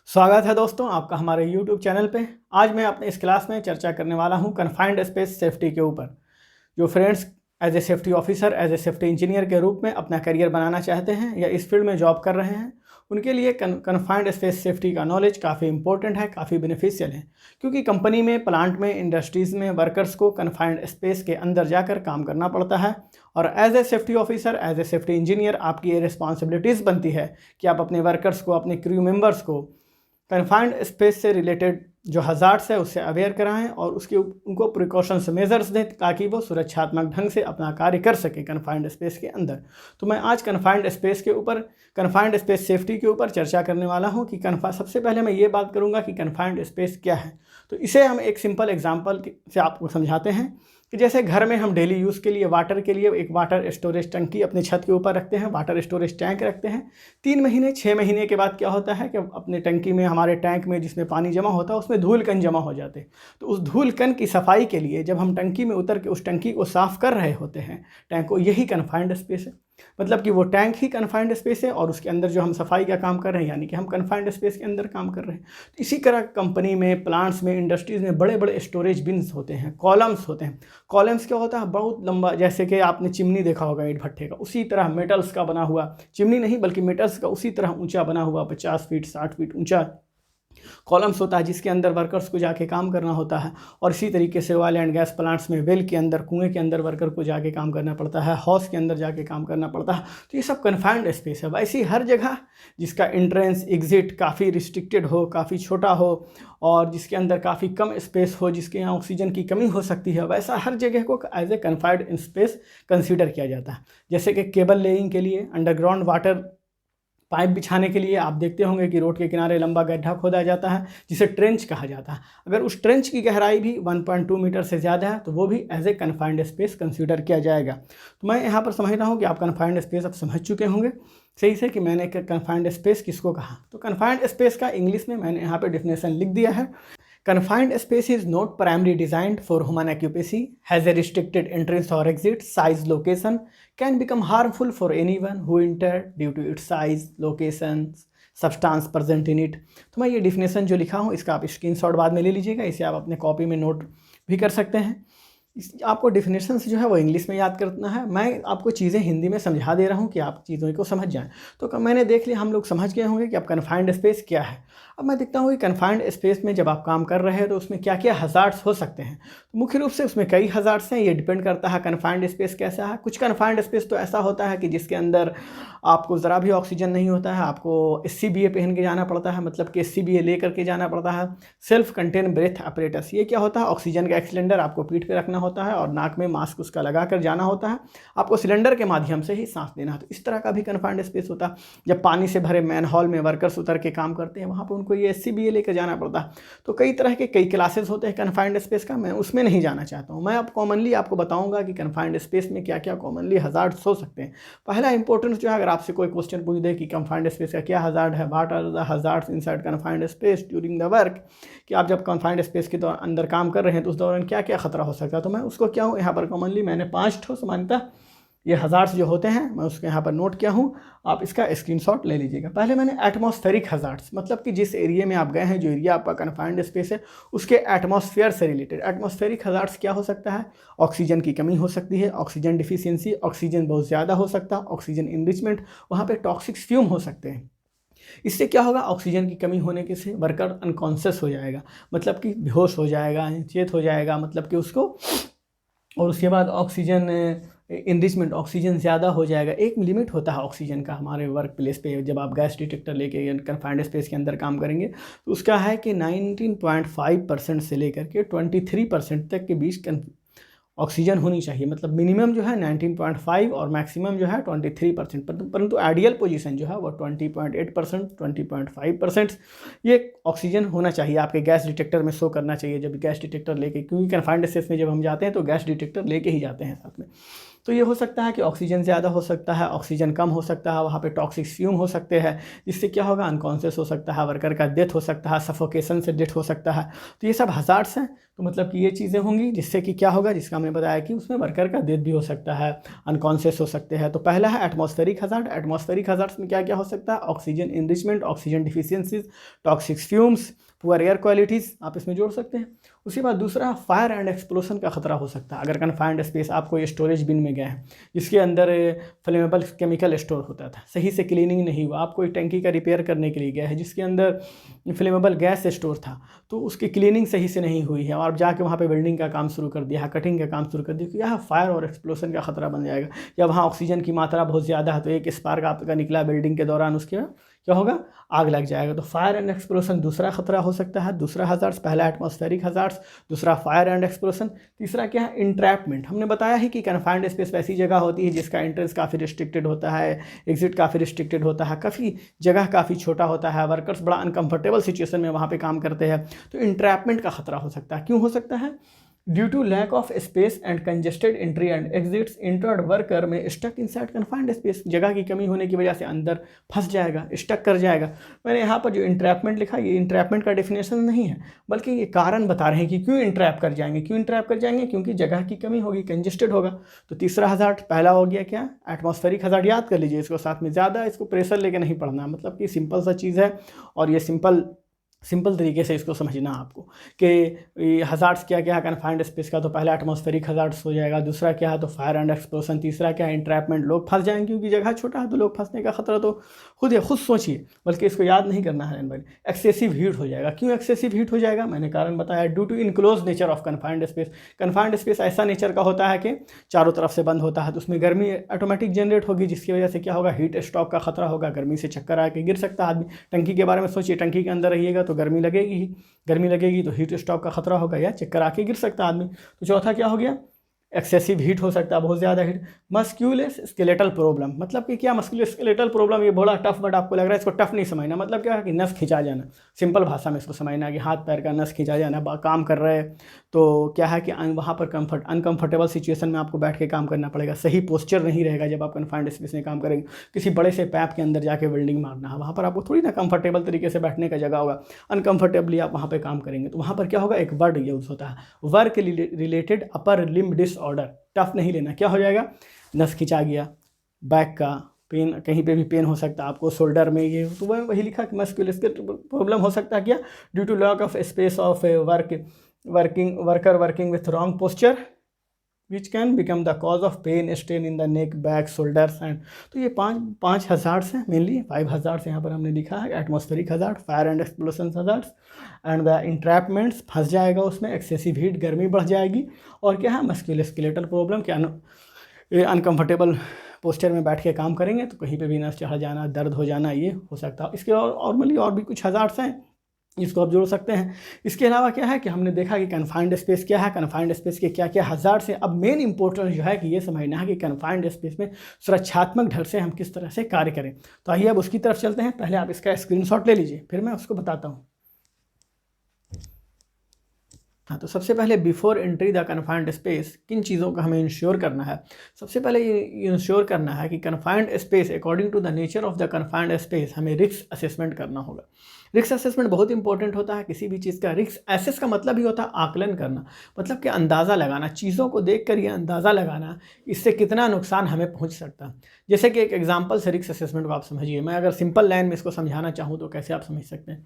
स्वागत है दोस्तों आपका हमारे YouTube चैनल पे। आज मैं अपने इस क्लास में चर्चा करने वाला हूँ कन्फाइंड स्पेस सेफ्टी के ऊपर। जो friends as a safety officer, as a safety engineer के रूप में अपना करियर बनाना चाहते हैं या इस फील्ड में जॉब कर रहे हैं, उनके लिए कन्फाइंड स्पेस सेफ्टी का नॉलेज काफ़ी इंपॉर्टेंट है, काफ़ी बेनिफिशियल है। क्योंकि कंपनी में, प्लांट में, इंडस्ट्रीज़ में वर्कर्स को कन्फाइंड स्पेस के अंदर जाकर काम करना पड़ता है और as a safety officer, as a safety engineer आपकी ये रिस्पॉन्सिबिलिटीज़ बनती है कि आप अपने वर्कर्स को, अपने क्रू मेंबर्स को कन्फाइंड स्पेस से रिलेटेड जो हज़ार्ड्स है उससे अवेयर कराएं और उनको प्रिकॉशंस मेजर्स दें ताकि वो सुरक्षात्मक ढंग से अपना कार्य कर सके कन्फाइंड स्पेस के अंदर। तो मैं आज कन्फाइंड स्पेस के ऊपर, कन्फाइंड स्पेस सेफ्टी के ऊपर चर्चा करने वाला हूं कि सबसे पहले मैं ये बात करूंगा कि कन्फाइंड स्पेस क्या है। तो इसे हम एक सिंपल एग्जाम्पल से आपको समझाते हैं कि जैसे घर में हम डेली यूज़ के लिए, वाटर के लिए एक वाटर स्टोरेज टंकी अपने छत के ऊपर रखते हैं, वाटर स्टोरेज टैंक रखते हैं। 3 महीने 6 महीने के बाद क्या होता है कि अपने टंकी में, हमारे टैंक में जिसमें पानी जमा होता है उसमें धूल कण जमा हो जाते हैं। तो उस धूल कण की सफाई के लिए जब हम टंकी में उतर के उस टंकी को साफ़ कर रहे होते हैं, टैंक को, यही कन्फाइंड स्पेस है। मतलब कि वो टैंक ही कन्फाइंड स्पेस है और उसके अंदर जो हम सफाई का काम कर रहे हैं, यानी कि हम कन्फाइंड स्पेस के अंदर काम कर रहे हैं। तो इसी तरह कंपनी में, प्लांट्स में, इंडस्ट्रीज़ में बड़े बड़े स्टोरेज बिन्स होते हैं, कॉलम्स होते हैं। कॉलम्स क्या होता है? बहुत लंबा, जैसे कि आपने चिमनी देखा होगा ईंट भट्ठे का, उसी तरह मेटल्स का बना हुआ, चिमनी नहीं बल्कि मेटल्स का उसी तरह ऊंचा बना हुआ 50 फीट 60 फीट ऊंचा कॉलम्स होता है जिसके अंदर वर्कर्स को जाके काम करना होता है। और इसी तरीके से ऑयल एंड गैस प्लांट्स में वेल के अंदर, कुएं के अंदर वर्कर को जाके काम करना पड़ता है, हाउस के अंदर जाके काम करना पड़ता है। तो ये सब कन्फाइंड स्पेस है। वैसे ही हर जगह जिसका एंट्रेंस एग्जिट काफ़ी रिस्ट्रिक्टेड हो, काफ़ी छोटा हो और जिसके अंदर काफ़ी कम स्पेस हो, जिसके यहाँ ऑक्सीजन की कमी हो सकती है, वैसा हर जगह को as a confined space consider किया जाता है। जैसे कि केबल लेइंग के लिए, अंडरग्राउंड वाटर पाइप बिछाने के लिए आप देखते होंगे कि रोड के किनारे लंबा गड्ढा खोदा जाता है जिसे ट्रेंच कहा जाता है। अगर उस ट्रेंच की गहराई भी 1.2 मीटर से ज़्यादा है तो वो भी as a confined space consider किया जाएगा। तो मैं यहाँ पर समझ रहा हूँ कि आप कन्फाइंड स्पेस अब समझ चुके होंगे सही से कि मैंने कन्फाइंड स्पेस किसको कहा। तो कन्फाइंड स्पेस का इंग्लिश में मैंने यहाँ पर डिफिनेशन लिख दिया है। Confined space is not primarily designed for human occupancy, has a restricted entrance or exit, size, location, can become harmful for anyone who enter due to its size, location, substance present in it. तो मैं ये definition जो लिखा हूँ इसका आप screenshot बाद में ले लीजिएगा, इसे आप अपने कॉपी में नोट भी कर सकते हैं। आपको डिफिनेशन जो है वो इंग्लिश में याद करना है। मैं आपको चीज़ें हिंदी में समझा दे रहा हूँ कि आप चीज़ों को समझ जाएं। तो मैंने देख लिया, हम लोग समझ गए होंगे कि अब कन्फाइंड स्पेस क्या है। अब मैं देखता हूँ कि कन्फाइंड स्पेस में जब आप काम कर रहे हैं तो उसमें क्या क्या हज़ार्ड्स हो सकते हैं। तो मुख्य रूप से उसमें कई हज़ार्ड्स हैं, ये डिपेंड करता है कन्फाइंड स्पेस कैसा है। कुछ कन्फाइंड स्पेस तो ऐसा होता है कि जिसके अंदर आपको ज़रा भी ऑक्सीजन नहीं होता है, आपको SCBA पहन के जाना पड़ता है, मतलब कि SCBA ले करके जाना पड़ता है, सेल्फ कंटेन ब्रेथ अपरेटस। ये क्या होता है? ऑक्सीजन का एक सिलेंडर आपको पीठ पे रखना होता है और नाक में मास्क उसका लगा कर जाना होता है, आपको सिलेंडर के माध्यम से ही सांस लेना है। तो इस तरह का भी कन्फाइंड स्पेस होता है। जब पानी से भरे मैन हॉल में वर्कर्स उतर के काम करते हैं, वहाँ पर उनको ये SCBA लेकर जाना पड़ता है। तो कई तरह के कई क्लासेस होते हैं कन्फाइंड स्पेस का, मैं उसमें नहीं जाना चाहता हूँ। मैं अब कॉमनली आपको बताऊँगा कि कन्फाइंड स्पेस में क्या क्या कॉमनली हज़ार्ड्स हो सकते हैं। पहला इंपॉर्टेंस जो है, अगर आपसे कोई क्वेश्चन पूछ दे कि कन्फाइंड स्पेस का क्या हज़ार्ड है, what are the hazards inside confined space during the work, कि आप जब कन्फाइंड स्पेस के अंदर काम कर रहे हैं तो उस दौरान क्या क्या खतरा हो सकता है। तो मैं उसको क्या हूँ यहाँ पर कॉमनली मैंने 5 ठो सामान्यतः ये हज़ार्ड्स जो होते हैं मैं उसके यहाँ पर नोट किया हूँ, आप इसका स्क्रीनशॉट ले लीजिएगा। पहले मैंने एटमॉस्फेरिक हज़ार्ड्स, मतलब कि जिस एरिया में आप गए हैं, जो एरिया आपका कन्फाइंड स्पेस है, उसके एटमॉस्फेयर से रिलेटेड एटमॉस्फेरिक हज़ार्ड्स क्या हो सकता है? ऑक्सीजन की कमी हो सकती है, ऑक्सीजन डिफिशियंसी, ऑक्सीजन बहुत ज़्यादा हो सकता है, ऑक्सीजन इनरिचमेंट, वहाँ पर टॉक्सिक फ्यूम हो सकते हैं। इससे क्या होगा? ऑक्सीजन की कमी होने के से वर्कर अनकॉन्शियस हो जाएगा, मतलब कि बेहोश हो जाएगा, चेत हो जाएगा, मतलब कि उसको, और उसके बाद ऑक्सीजन इनरिचमेंट, ऑक्सीजन ज़्यादा हो जाएगा। एक लिमिट होता है ऑक्सीजन का हमारे वर्क प्लेस पे। जब आप गैस डिटेक्टर लेके कन्फाइंड स्पेस के अंदर काम करेंगे तो उसका है कि 19.5% से लेकर के 23% तक के बीच ऑक्सीजन होनी चाहिए। मतलब मिनिमम जो है 19.5 और मैक्सिमम जो है 23%, परंतु आइडियल पोजीशन जो है वो 20.8%, 20.5% ये ऑक्सीजन होना चाहिए, आपके गैस डिटेक्टर में शो करना चाहिए जब गैस डिटेक्टर लेके, क्योंकि कन्फाइंड स्पेस में जब हम जाते हैं तो गैस डिटेक्टर लेके ही जाते हैं साथ में। तो ये हो सकता है कि ऑक्सीजन ज़्यादा हो सकता है, ऑक्सीजन कम हो सकता है, वहाँ पे टॉक्सिक फ्यूम हो सकते हैं, जिससे क्या होगा, अनकॉन्शियस हो सकता है, वर्कर का डेथ हो सकता है, सफोकेशन से डेथ हो सकता है। तो ये सब हज़ार्ड्स हैं। तो मतलब कि ये चीज़ें होंगी जिससे कि क्या होगा, जिसका हमने बताया कि उसमें वर्कर का डेथ भी हो सकता है, अनकॉन्शियस हो सकते हैं। तो पहला है एटमॉस्फेरिक हज़ार्ड। एटमॉस्फेरिक हज़ार्ड्स में क्या क्या हो सकता है, oxygen enrichment, oxygen deficiencies, toxic fumes, poor air qualities, आप इसमें जोड़ सकते हैं। उसके बाद दूसरा, फायर एंड एक्सप्लोशन का खतरा हो सकता है। अगर कन्फाइंड स्पेस आप कोई स्टोरेज बिन में गए हैं जिसके अंदर फ्लेमेबल केमिकल स्टोर होता था, सही से क्लीनिंग नहीं हुआ, आप कोई टंकी का रिपेयर करने के लिए गए हैं जिसके अंदर फ्लेमेबल गैस स्टोर था, तो उसकी क्लीनिंग सही से नहीं हुई है और आप जाके वहाँ पे वेल्डिंग का काम शुरू कर दिया है, कटिंग का काम शुरू कर दिया, तो यहाँ फायर और एक्सप्लोशन का खतरा बन जाएगा। या वहाँ ऑक्सीजन की मात्रा बहुत ज़्यादा है तो एक स्पार्क आपका निकला वेल्डिंग के दौरान, उसके क्या होगा, आग लग जाएगा। तो फायर एंड एक्सप्लोशन दूसरा खतरा हो सकता है। दूसरा हज़ार्ड्स, पहला एटमॉस्फेरिक हज़ार्ड्स, दूसरा फायर एंड एक्सप्लोशन, तीसरा क्या है, इंट्रैपमेंट। हमने बताया है कि कन्फाइंड स्पेस वैसी जगह होती है जिसका एंट्रेंस काफ़ी रिस्ट्रिक्टेड होता है, एग्जिट काफ़ी रिस्ट्रिक्टेड होता है, काफ़ी जगह काफ़ी छोटा होता है, वर्कर्स बड़ा अनकंफर्टेबल सिचुएशन में वहाँ पे काम करते हैं। तो इंट्रैपमेंट का खतरा हो सकता है। क्यों हो सकता है, due to lack of space and congested entry and exits, entered worker में स्टक इनसाइड कन्फाइंड स्पेस, जगह की कमी होने की वजह से अंदर फंस जाएगा, स्टक कर जाएगा। मैंने यहाँ पर जो इंट्रैपमेंट लिखा, ये इंट्रैपमेंट का डेफिनेशन नहीं है, बल्कि ये कारण बता रहे हैं कि क्यों इंट्रैप कर जाएंगे। क्यों इंट्रैप कर जाएंगे, क्योंकि जगह की कमी होगी, कंजेस्टेड होगा। तो तीसरा हज़ार्ड, पहला हो गया क्या, एटमॉस्फेरिक हज़ार्ड, याद कर लीजिए इसको साथ में, ज़्यादा इसको प्रेशर लेके नहीं पढ़ना, मतलब कि सिंपल सा चीज़ है और ये सिंपल तरीके से इसको समझना आपको कि हज़ार्ड्स क्या क्या है कन्फाइंड स्पेस का। तो पहला एटमॉस्फेरिक हज़ार्ड्स हो जाएगा, दूसरा क्या है तो फायर एंड एक्सप्लोशन, तीसरा क्या है इंट्रैपमेंट, लोग फंस जाएंगे क्योंकि जगह छोटा है तो लोग फंसने का खतरा तो खुद सोचिए, बल्कि इसको याद नहीं करना है। एक्सेसिव हीट हो जाएगा। क्यों एक्सेसिव हीट हो जाएगा, मैंने कारण बताया, due to enclose nature of confined space. Confined space ऐसा नेचर का होता है कि चारों तरफ से बंद होता है, तो उसमें गर्मी ऑटोमेटिक जनरेट होगी, जिसकी वजह से क्या होगा, हीट स्ट्रोक का खतरा होगा, गर्मी से चक्कर आके गिर सकता है आदमी। टंकी के बारे में सोचिए, टंकी के अंदर रहिएगा तो गर्मी लगेगी तो हीट स्ट्रोक का खतरा होगा या चक्कर आके गिर सकता है आदमी। तो चौथा क्या हो गया, एक्सेसिव हीट हो सकता है, बहुत ज़्यादा हीट। मस्क्यूलोस्केलेटल प्रॉब्लम, मतलब कि क्या मस्क्यूलोस्केलेटल प्रॉब्लम, ये बड़ा टफ वर्ड आपको लग रहा है, इसको टफ नहीं समझना, मतलब क्या है कि नस खिंचा जाना, सिंपल भाषा में इसको समझना कि हाथ पैर का नस खिंचा जाना। काम कर रहे हैं तो क्या है कि वहाँ पर अनकंफर्टेबल सिचुएशन में आपको बैठ के काम करना पड़ेगा, सही पोस्चर नहीं रहेगा जब आप कन्फाइंड स्पेस में काम करेंगे। किसी बड़े से पैप के अंदर जाके वेल्डिंग मारना है, वहाँ पर आपको थोड़ी ना कंफर्टेबल तरीके से बैठने का जगह होगा, अनकंफर्टेबली आप वहाँ पर काम करेंगे। तो वहाँ पर क्या होगा, एक वर्ड यूज़ होता है, work related upper limb disorder. Tough नहीं लेना, क्या हो जाएगा, नस खिंचा गया, बैक का पेन, कहीं पे भी पेन हो सकता है आपको, शोल्डर में, ये तो वही लिखा कि मस्कुलोस्केलेटल प्रॉब्लम हो सकता है क्या, due to lack of space of worker working with wrong posture which can become the cause of pain strain in the neck, back, shoulders and. तो ये पाँच हज़ार्ड्स हैं, मेनली 5 हज़ार्ड्स यहाँ पर हमने लिखा है। Atmospheric hazard, fire and explosion hazards and the entrapments, फंस जाएगा उसमें, एक्सेसिव हीट, गर्मी बढ़ जाएगी, और क्या है, मस्कुलोस्केलेटल प्रॉब्लम, क्या अनकंफर्टेबल पोस्चर में बैठ के काम करेंगे तो कहीं पे भी नस चढ़ जाना, दर्द हो जाना, ये हो सकता है। इसके और भी कुछ हज़ार्ड्स हैं इसको आप जोड़ सकते हैं। इसके अलावा क्या है कि हमने देखा कि कन्फाइंड स्पेस क्या है, कन्फाइंड स्पेस के क्या क्या हज़ार्ड्स हैं। अब मेन इंपॉर्टेंट जो है कि ये समझना है कि कन्फाइंड स्पेस में सुरक्षात्मक ढंग से हम किस तरह से कार्य करें। तो आइए अब उसकी तरफ चलते हैं। पहले आप इसका स्क्रीनशॉट ले लीजिए, फिर मैं उसको बताता हूँ। हाँ, तो सबसे पहले before entry the confined space किन चीज़ों का हमें इंश्योर करना है। सबसे पहले ये इंश्योर करना है कि confined space, according to the nature of the confined space, हमें रिस्क असेसमेंट करना होगा। रिस्क असेसमेंट बहुत इंपॉर्टेंट होता है किसी भी चीज़ का। रिस्क एसेस का मतलब ही होता है आकलन करना, मतलब कि अंदाज़ा लगाना, चीज़ों को देख कर ये अंदाज़ा लगाना इससे कितना नुकसान हमें पहुँच सकता है। जैसे कि एक एग्जाम्पल से रिस्क असेसमेंट को आप समझिए। मैं अगर सिंपल लाइन में इसको समझाना चाहूँ तो कैसे आप समझ सकते हैं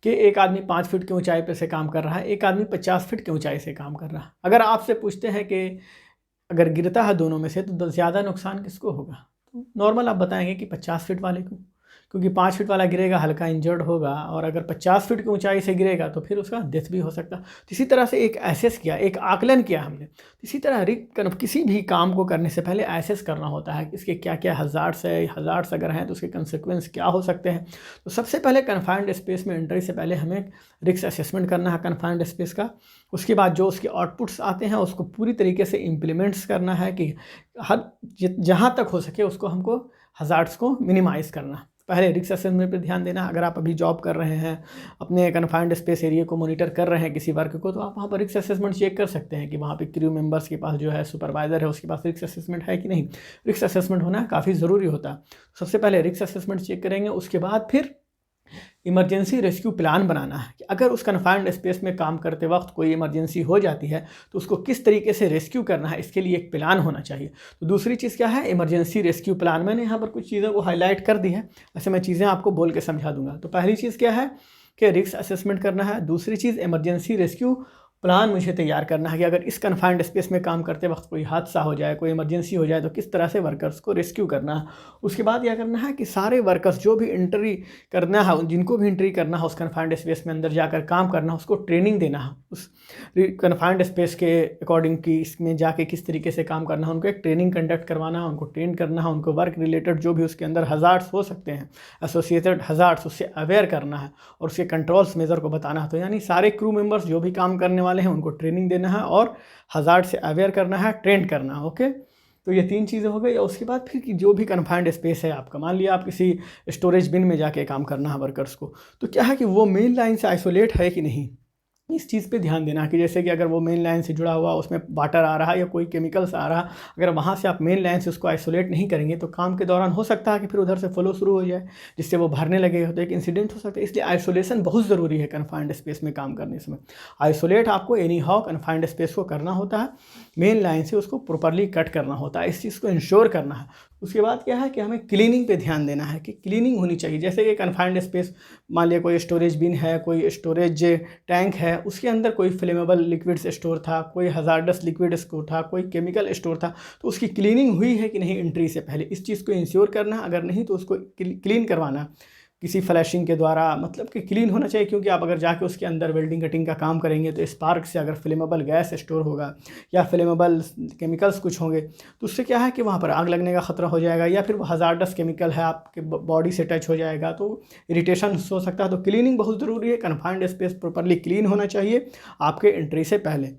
कि एक आदमी 5 फीट की ऊंचाई पे से काम कर रहा है, एक आदमी 50 फीट की ऊंचाई से काम कर रहा है। अगर आपसे पूछते हैं कि अगर गिरता है दोनों में से तो ज़्यादा नुकसान किसको होगा, तो नॉर्मल आप बताएंगे कि 50 फीट वाले को, क्योंकि 5 फीट वाला गिरेगा हल्का इंजर्ड होगा, और अगर 50 फीट की ऊंचाई से गिरेगा तो फिर उसका डेथ भी हो सकता। तो इसी तरह से एक एसेस किया, एक आकलन किया हमने। इसी तरह किसी भी काम को करने से पहले एसेस करना होता है कि इसके क्या क्या हज़ार्ड्स है, हज़ार्ड्स अगर हैं तो उसके कंसिक्वेंस क्या हो सकते हैं। तो सबसे पहले कन्फाइंड स्पेस में एंट्री से पहले हमें रिस्क असेसमेंट करना है कन्फाइंड स्पेस का। उसके बाद जो उसके आउटपुट्स आते हैं उसको पूरी तरीके से इम्प्लीमेंट्स करना है कि हर जहाँ तक हो सके उसको हमको हज़ार्ड्स को मिनिमाइज़ करना। पहले रिस्क असेसमेंट पे ध्यान देना। अगर आप अभी जॉब कर रहे हैं, अपने कन्फाइंड स्पेस एरिया को मॉनिटर कर रहे हैं किसी वर्क को, तो आप वहाँ पर रिस्क असेसमेंट चेक कर सकते हैं कि वहाँ पे क्रू मेंबर्स के पास जो है सुपरवाइज़र है उसके पास रिस्क असेसमेंट है कि नहीं। रिस्क असेसमेंट होना काफ़ी ज़रूरी होता है। सबसे पहले रिस्क असेसमेंट चेक करेंगे, उसके बाद फिर इमरजेंसी रेस्क्यू प्लान बनाना है कि अगर उस कन्फाइंड स्पेस में काम करते वक्त कोई इमरजेंसी हो जाती है तो उसको किस तरीके से रेस्क्यू करना है, इसके लिए एक प्लान होना चाहिए। तो दूसरी चीज़ क्या है, इमरजेंसी रेस्क्यू प्लान। मैंने यहाँ पर कुछ चीज़ों को हाईलाइट कर दी है, ऐसे मैं चीज़ें आपको बोल के समझा दूंगा। तो पहली चीज़ क्या है कि रिस्क असेसमेंट करना है। दूसरी चीज़ इमरजेंसी रेस्क्यू प्लान मुझे तैयार करना है कि अगर इस कन्फाइंड स्पेस में काम करते वक्त कोई हादसा हो जाए, कोई इमरजेंसी हो जाए, तो किस तरह से वर्कर्स को रेस्क्यू करना है। उसके बाद क्या करना है कि सारे वर्कर्स जो भी एंट्री करना है, जिनको भी एंट्री करना है उस कन्फाइंड स्पेस में अंदर जाकर काम करना है, उसको ट्रेनिंग देना है उस कन्फाइंड स्पेस के अकॉर्डिंग कि इसमें जाके किस तरीके से काम करना है। उनको एक ट्रेनिंग कंडक्ट करवाना है, उनको ट्रेन करना है, उनको वर्क रिलेटेड जो भी उसके अंदर हज़ार्ड्स हो सकते हैं, एसोसिएटेड हज़ार्ड्स, उससे अवेयर करना है और उसके कंट्रोल्स मेजर को बताना है। तो यानी सारे क्रू मेंबर्स जो भी काम करने वाले हैं उनको ट्रेनिंग देना है और हज़ार्ड से अवेयर करना है, ट्रेन करना है। ओके, तो ये 3 चीज़ें हो गई। और उसके बाद फिर कि जो भी कन्फाइंड स्पेस है आपका, मान लिया आप किसी स्टोरेज बिन में जाके काम करना है वर्कर्स को, तो क्या है कि वो मेन लाइन से आइसोलेट है कि नहीं, इस चीज़ पे ध्यान देना कि जैसे कि अगर वो मेन लाइन से जुड़ा हुआ उसमें वाटर आ रहा है या कोई केमिकल्स आ रहा, अगर वहाँ से आप मेन लाइन से उसको आइसोलेट नहीं करेंगे तो काम के दौरान हो सकता है कि फिर उधर से फ्लो शुरू हो जाए जिससे वो भरने लगे, तो एक इंसिडेंट हो सकता है। इसलिए आइसोलेशन बहुत ज़रूरी है कन्फाइंड स्पेस में काम करने समय। आइसोलेट आपको एनी हाउ कन्फाइंड स्पेस को करना होता है, मेन लाइन से उसको प्रॉपरली कट करना होता है, इस चीज़ को इंश्योर करना है। उसके बाद क्या है कि हमें क्लीनिंग पे ध्यान देना है कि क्लीनिंग होनी चाहिए। जैसे कि कन्फाइंड स्पेस, मान लिया कोई स्टोरेज बिन है, कोई स्टोरेज टैंक है, उसके अंदर कोई फ्लेमेबल लिक्विड्स स्टोर था, कोई हज़ार्डस लिक्विड स्टोर था, कोई केमिकल स्टोर था, तो उसकी क्लीनिंग हुई है कि नहीं एंट्री से पहले, इस चीज़ को इंश्योर करना। अगर नहीं तो उसको क्लीन करवाना किसी फ्लैशिंग के द्वारा, मतलब कि क्लीन होना चाहिए। क्योंकि आप अगर जाके उसके अंदर वेल्डिंग कटिंग का काम करेंगे तो स्पार्क से अगर फ्लेमेबल गैस स्टोर होगा या फ्लेमेबल केमिकल्स कुछ होंगे तो उससे क्या है कि वहाँ पर आग लगने का खतरा हो जाएगा, या फिर वो हज़ार्डस केमिकल है आपके बॉडी से टच हो जाएगा तो इरिटेशन हो सकता है। तो क्लीनिंग बहुत ज़रूरी है, कन्फाइंड स्पेस प्रॉपरली क्लीन होना चाहिए आपके एंट्री से पहले।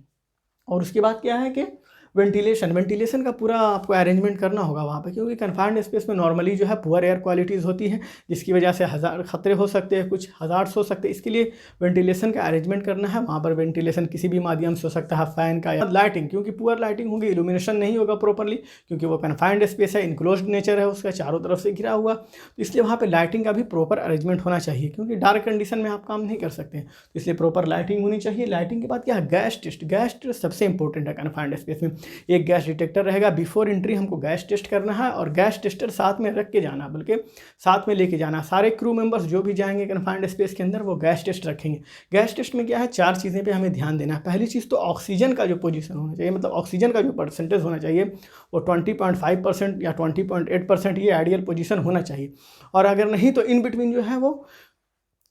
और उसके बाद क्या है कि वेंटिलेशन का पूरा आपको अरेंजमेंट करना होगा वहाँ पे, क्योंकि कन्फाइंड स्पेस में नॉर्मली जो है पुअर एयर क्वालिटीज़ होती है जिसकी वजह से हज़ार खतरे हो सकते हैं, कुछ हज़ार्ड्स हो सकते हैं। इसके लिए वेंटिलेशन का अरेंजमेंट करना है। वहाँ पर वेंटिलेशन किसी भी माध्यम से हो सकता है, फ़ैन का या लाइटिंग, क्योंकि पुअर लाइटिंग होगी, इल्यूमिनेशन नहीं होगा प्रॉपरली, क्योंकि वो कन्फाइंड स्पेस है, इनक्लोज्ड नेचर है उसका, चारों तरफ से घिरा हुआ, तो इसलिए वहाँ पर लाइटिंग का भी प्रॉपर अरेंजमेंट होना चाहिए, क्योंकि डार्क कंडीशन में आप काम नहीं कर सकते, तो इसलिए प्रॉपर लाइटिंग होनी चाहिए। लाइटिंग के बाद क्या है, गैस टेस्ट। गैस टेस्ट सबसे इंपॉर्टेंट है कन्फाइंड स्पेस में। एक गैस डिटेक्टर रहेगा, बिफोर एंट्री हमको गैस टेस्ट करना है और गैस टेस्टर साथ में रख के जाना, बल्कि साथ में लेके जाना। सारे क्रू मेंबर्स जो भी जाएंगे कन्फाइंड स्पेस के अंदर वो गैस टेस्ट रखेंगे। गैस टेस्ट में क्या है, 4 चीज़ें पे हमें ध्यान देना है। पहली चीज़ तो ऑक्सीजन का जो पोजीशन होना चाहिए, मतलब ऑक्सीजन का जो परसेंटेज होना चाहिए वो 20.5% या 20.8% ये आइडियल पोजीशन होना चाहिए। और अगर नहीं तो इन बिटवीन जो है वो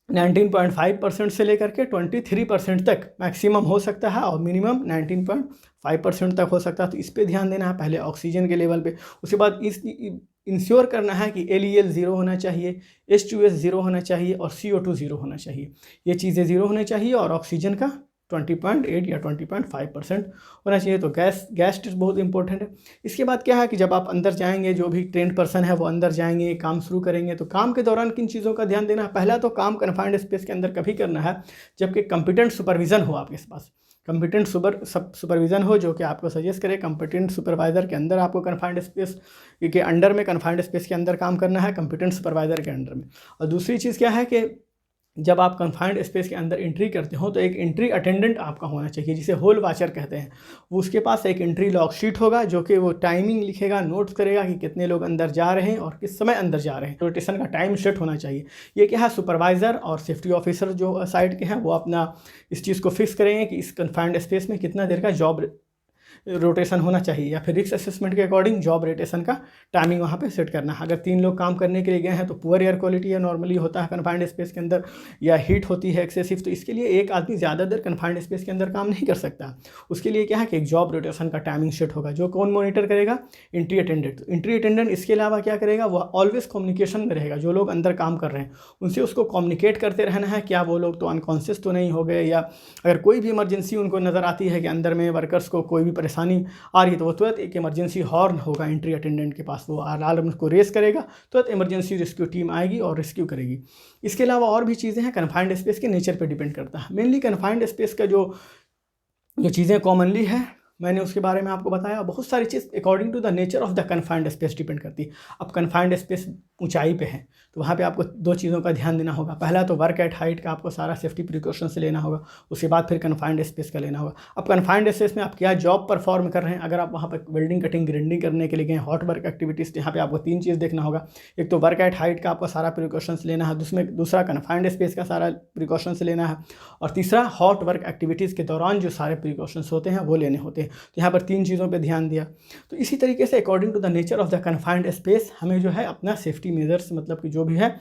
19.5% से लेकर के 23% तक मैक्सिमम हो सकता है और मिनिमम 19.5% तक हो सकता है। तो इस पे ध्यान देना है पहले ऑक्सीजन के लेवल पे। उसके बाद इस इंश्योर करना है कि LEL 0 होना चाहिए, H2S 0 होना चाहिए और CO2 0 होना चाहिए। ये चीज़ें 0 होने चाहिए और ऑक्सीजन का 20.8 या 20.5% होना चाहिए। तो गैस टेस्ट बहुत इंपॉर्टेंट है। इसके बाद क्या है कि जब आप अंदर जाएंगे, जो भी ट्रेंड पर्सन है वो अंदर जाएंगे, काम शुरू करेंगे, तो काम के दौरान किन चीज़ों का ध्यान देना है। पहला तो काम कन्फाइंड स्पेस के अंदर कभी करना है जबकि कॉम्पिटेंट सुपरविज़न हो आपके पास, कॉम्पिटेंट सुपरविज़न हो जो कि आपको सजेस्ट करे। कॉम्पिटेंट सुपरवाइज़र के अंदर आपको कन्फाइंड स्पेस के अंडर में, कन्फाइंड स्पेस के अंदर काम करना है, कॉम्पिटेंट सुपरवाइज़र के अंडर में। और दूसरी चीज़ क्या है कि जब आप कन्फाइंड स्पेस के अंदर एंट्री करते हो तो एक एंट्री अटेंडेंट आपका होना चाहिए, जिसे होल वाचर कहते हैं। वो उसके पास एक एंट्री लॉग शीट होगा जो कि वो टाइमिंग लिखेगा, नोट्स करेगा कि कितने लोग अंदर जा रहे हैं और किस समय अंदर जा रहे हैं। रोटेशन का टाइम सेट होना चाहिए। ये क्या है, सुपरवाइज़र और सेफ्टी ऑफिसर जो साइड के हैं वो अपना इस चीज़ को फिक्स करेंगे कि इस कन्फाइंड स्पेस में कितना देर का जॉब रोटेशन होना चाहिए, या फिर रिस्क असेसमेंट के अकॉर्डिंग जॉब रोटेशन का टाइमिंग वहाँ पे सेट करना है। अगर 3 लोग काम करने के लिए गए हैं तो पुअर एयर क्वालिटी है, नॉर्मली होता है कन्फाइंड स्पेस के अंदर, या हीट होती है एक्सेसिव, तो इसके लिए एक आदमी ज़्यादा देर कन्फाइंड स्पेस के अंदर काम नहीं कर सकता। उसके लिए क्या है कि एक जॉब रोटेशन का टाइमिंग सेट होगा, जो कौन मॉनिटर करेगा, एंट्री अटेंडेंट। तो एंट्री अटेंडेंट इसके अलावा क्या करेगा, वो ऑलवेज कम्युनिकेशन में रहेगा। जो लोग अंदर काम कर रहे हैं उनसे उसको कम्युनिकेट करते रहना है, क्या वो लोग तो अनकॉन्शियस तो नहीं हो गए, या अगर कोई भी इमरजेंसी उनको नज़र आती है कि अंदर में वर्कर्स को कोई भी परेशानी आ रही है तो वो तुरंत एक इमरजेंसी हॉर्न होगा एंट्री अटेंडेंट के पास, वो अलार्म को रेस करेगा, तुरंत इमरजेंसी रेस्क्यू टीम आएगी और रेस्क्यू करेगी। इसके अलावा और भी चीज़ें हैं, कन्फाइंड स्पेस के नेचर पर डिपेंड करता है। मेनली कन्फाइंड स्पेस का जो चीज़ें कॉमनली है मैंने उसके बारे में आपको बताया। बहुत सारी चीज़ according to the nature of the confined space depend करती है। अब कन्फाइंड स्पेस ऊंचाई पे है तो वहाँ पे आपको दो चीज़ों का ध्यान देना होगा। पहला तो वर्क एट हाइट का आपको सारा सेफ्टी प्रिकॉशंस लेना होगा, उसके बाद फिर कन्फाइंड स्पेस का लेना होगा। अब कन्फाइंड स्पेस में आप क्या जॉब परफॉर्म कर रहे हैं, अगर आप वहाँ पर वेल्डिंग कटिंग ग्राइंडिंग करने के लिए गए, हॉट वर्क एक्टिविटीज़, यहाँ पे आपको 3 चीज़ देखना होगा। एक तो वर्क एट हाइट का आपको सारा प्रिकॉशंस लेना है, दूसरा कन्फाइंड स्पेस का सारा प्रिकॉशंस लेना है, और तीसरा हॉट वर्क एक्टिविटीज़ के दौरान जो सारे प्रिकॉशंस होते हैं वो लेने होते हैं। तो यहाँ पर 3 चीज़ों पे ध्यान दिया। तो इसी तरीके से according to the nature of the confined space हमें जो है अपना सेफ्टी मेजर्स मतलब कि जो भी है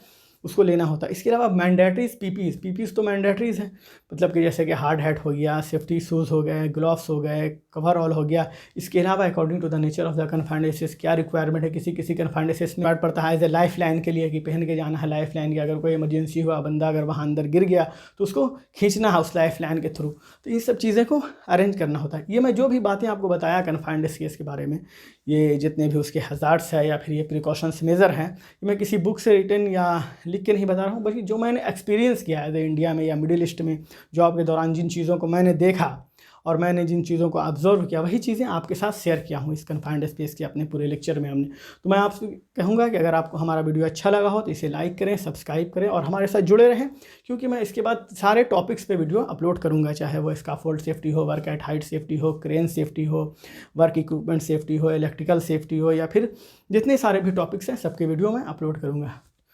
उसको लेना होता है। इसके अलावा मैंडेटरीज पीपीज तो मैंडेटरीज हैं, मतलब कि जैसे कि हार्ड हैट हो गया, सेफ्टी शूज़ हो गए, ग्लव्स हो गए, कवर ऑल हो गया। इसके अलावा according to the nature of the confined space क्या रिक्वायरमेंट है, किसी कन्फाइंड स्पेस में पड़ता है एज ए लाइफ लाइन के लिए कि पहन के जाना है लाइफ लाइन की, अगर कोई इमरजेंसी हुआ, बंदा अगर वहाँ अंदर गिर गया तो उसको खींचना है उस लाइफ लाइन के थ्रू। तो इन सब चीज़ें को अरेंज करना होता है। ये मैं जो भी बातें आपको बताया कन्फाइंड स्पेस के बारे में, ये जितने भी उसके हज़ार्ड्स है या फिर ये प्रिकॉशंस मेजर हैं, ये मैं किसी बुक से रिटन या लिख के नहीं बता रहा हूँ, बल्कि जो मैंने एक्सपीरियंस किया है इंडिया में या मिडिल ईस्ट में जॉब के दौरान जिन चीज़ों को मैंने देखा और मैंने जिन चीज़ों को ऑब्जर्व किया, वही चीज़ें आपके साथ शेयर किया हूँ इस कन्फाइंड स्पेस के अपने पूरे लेक्चर में हमने। तो मैं आपसे कहूँगा कि अगर आपको हमारा वीडियो अच्छा लगा हो तो इसे लाइक करें, सब्सक्राइब करें और हमारे साथ जुड़े रहें, क्योंकि मैं इसके बाद सारे टॉपिक्स पे वीडियो अपलोड करूँगा, चाहे वो स्काफोल्ड सेफ्टी हो, वर्क एट हाइट सेफ्टी हो, क्रेन सेफ्टी हो, वर्क इक्विपमेंट सेफ्टी हो, इलेक्ट्रिकल सेफ्टी हो, या फिर जितने सारे भी टॉपिक्स हैं सबके वीडियो मैं अपलोड करूँगा।